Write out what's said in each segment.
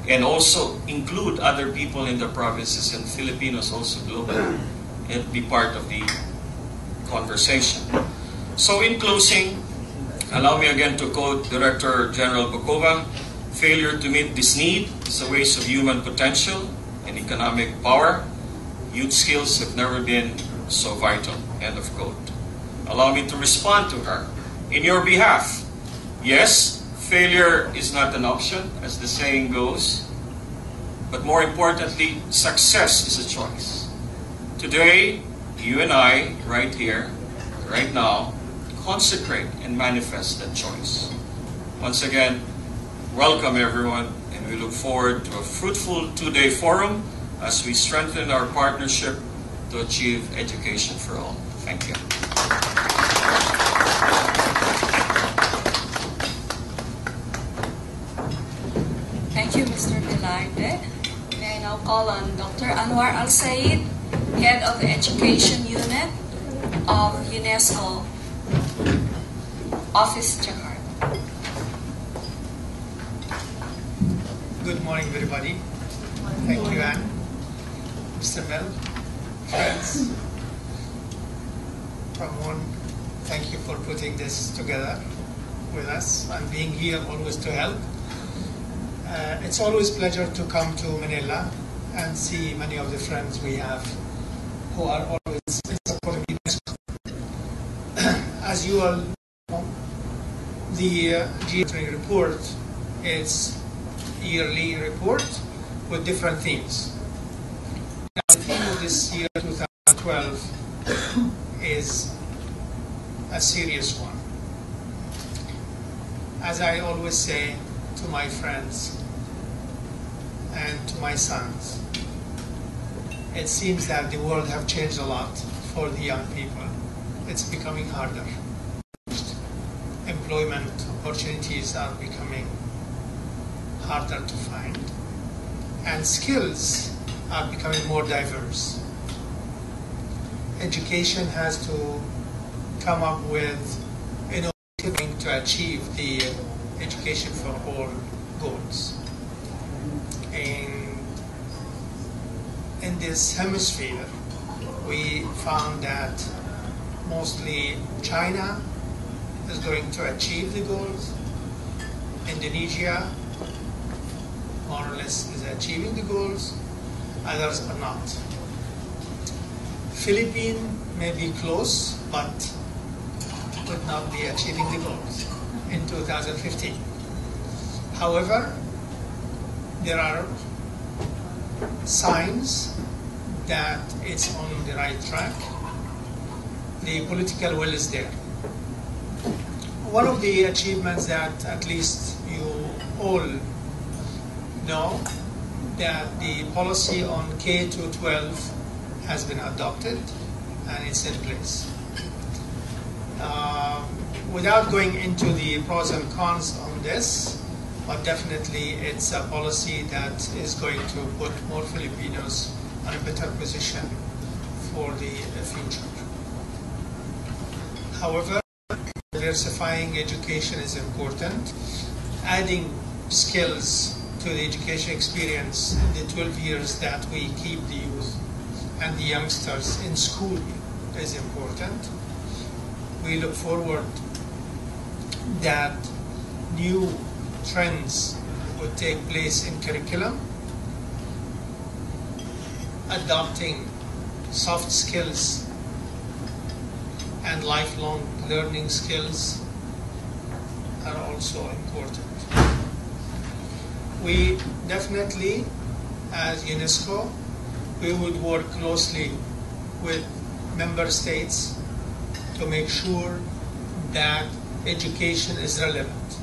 and also include other people in the provinces and Filipinos also globally and be part of the conversation. So in closing, allow me again to quote Director General Bokova, "Failure to meet this need is a waste of human potential and economic power. Youth skills have never been so vital." End of quote. Allow me to respond to her. In your behalf, yes, failure is not an option, as the saying goes, but more importantly, success is a choice. Today, you and I, right here, right now, consecrate and manifest that choice. Once again, welcome everyone, and we look forward to a fruitful two-day forum as we strengthen our partnership to achieve education for all. Thank you. Thank you, Mr. Velarde. May I now call on Dr. Anwar Al-Said, Head of the Education Unit of UNESCO Office, Jakarta. Good morning, everybody. Thank you, Anne. Mr. Mel, friends, Ramon, thank you for putting this together with us and being here always to help. It's always a pleasure to come to Manila and see many of the friends we have who are always in support of UNESCO. As you all know, the GA report is a yearly report with different themes. Now, the theme of this year, 2012, is a serious one. As I always say to my friends and to my sons, it seems that the world have changed a lot for the young people. It's becoming harder. Employment opportunities are becoming harder to find, and skills are becoming more diverse. Education has to come up with innovative to achieve the education for all goals. In this hemisphere, we found that mostly China is going to achieve the goals. Indonesia, more or less, is achieving the goals. Others are not. Philippines may be close, but would not be achieving the goals in 2015. However, there are signs that it's on the right track. The political will is there. One of the achievements that at least you all know, that the policy on K-12 has been adopted and it's in place. Without going into the pros and cons on this, but definitely it's a policy that is going to put more Filipinos in a better position for the future. However, diversifying education is important. Adding skills to the education experience in the 12 years that we keep the youth and the youngsters in school is important. We look forward that new trends would take place in curriculum. Adopting soft skills and lifelong learning skills are also important. We definitely, as UNESCO, we would work closely with member states to make sure that education is relevant.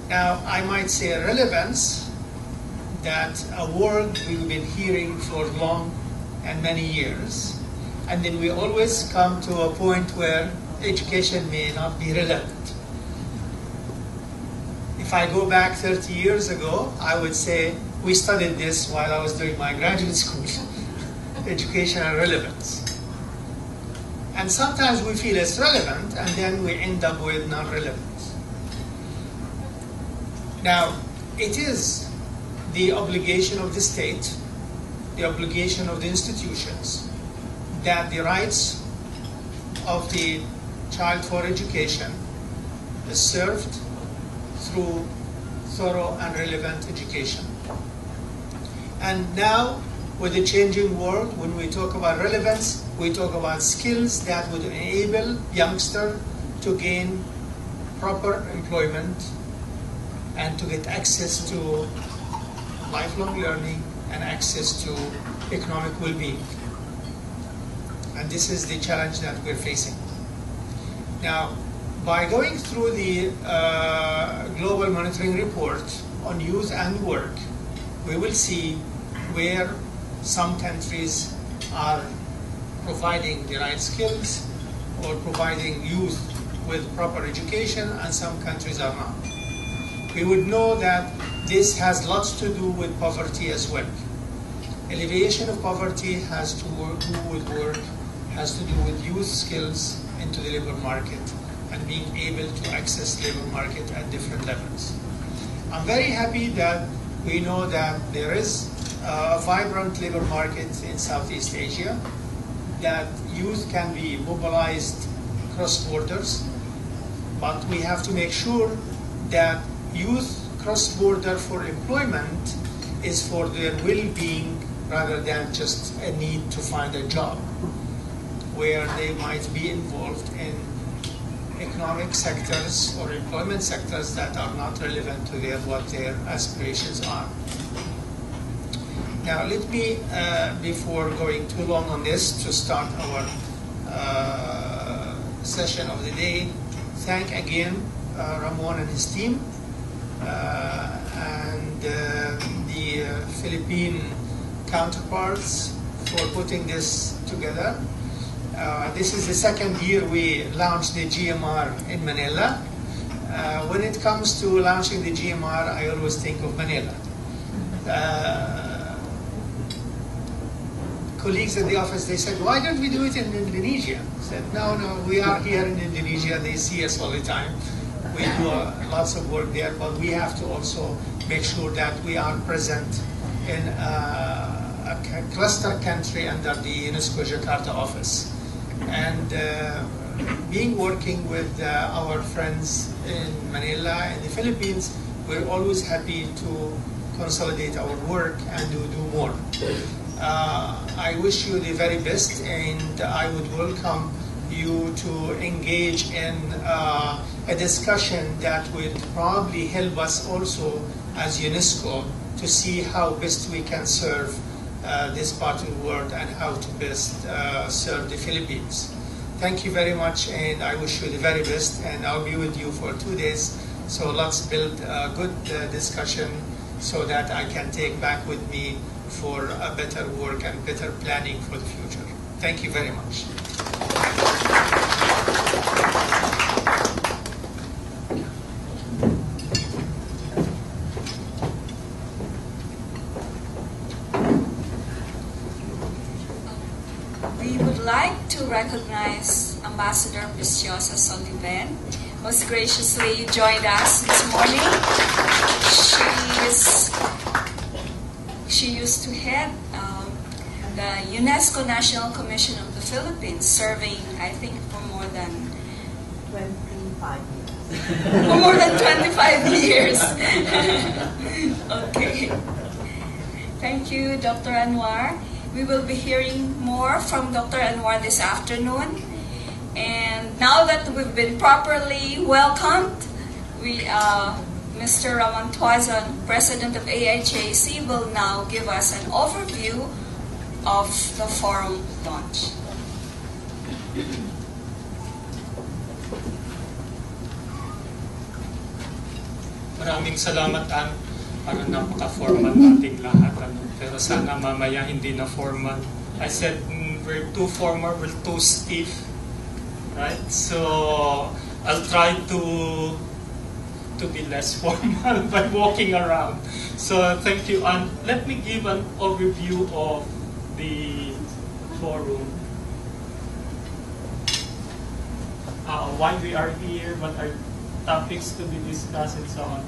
Now, I might say relevance, that a word we've been hearing for long and many years, and then we always come to a point where education may not be relevant. If I go back 30 years ago, I would say we studied this while I was doing my graduate school, education and relevance. And sometimes we feel it's relevant, and then we end up with non-relevance. Now, it is the obligation of the state, the obligation of the institutions, that the rights of the child for education is served through thorough and relevant education. And now, with the changing world, when we talk about relevance, we talk about skills that would enable youngsters to gain proper employment and to get access to lifelong learning and access to economic well-being. And this is the challenge that we're facing. Now, by going through the Global Monitoring Report on Youth and Work, we will see where some countries are providing the right skills or providing youth with proper education, and some countries are not. We would know that this has lots to do with poverty as well. Alleviation of poverty has to do with work, has to do with youth skills into the labor market and being able to access labor market at different levels. I'm very happy that we know that there is a vibrant labor market in Southeast Asia, that youth can be mobilized cross borders, but we have to make sure that youth cross-border for employment is for their well-being rather than just a need to find a job, where they might be involved in economic sectors or employment sectors that are not relevant to what their aspirations are. Now, let me, before going too long on this, to start our session of the day, thank again Ramon and his team and the Philippine counterparts for putting this together. This is the second year we launched the GMR in Manila. When it comes to launching the GMR, I always think of Manila. Colleagues at the office, they said, why don't we do it in Indonesia? I said, no, we are here in Indonesia. They see us all the time. We do lots of work there, but we have to also make sure that we are present in a cluster country under the UNESCO Jakarta office. And working with our friends in Manila and the Philippines, we're always happy to consolidate our work and to do more. I wish you the very best, and I would welcome you to engage in a discussion that would probably help us also as UNESCO to see how best we can serve this part of the world and how to best serve the Philippines. Thank you very much, and I wish you the very best, and I'll be with you for 2 days. So let's build a good discussion so that I can take back with me for a better work and better planning for the future. Thank you very much. We would like to recognize Ambassador Preciosa Soliven, who's graciously joined us this morning. She used to head the UNESCO National Commission of the Philippines, serving, I think, for more than 25 years. for more than 25 years. Okay. Thank you, Dr. Anwar. We will be hearing more from Dr. Anwar this afternoon. And now that we've been properly welcomed, Mr. Ramon Tuazon, President of AIJC, will now give us an overview of the forum launch. Maraming salamat, Ann. Parang napaka-formal nating lahat. Pero sana mamaya hindi na formal. I said we're too formal, we're too stiff. Right? So I'll try to be less formal by walking around. So thank you. And let me give an overview of the forum. Why we are here, what are topics to be discussed, and so on.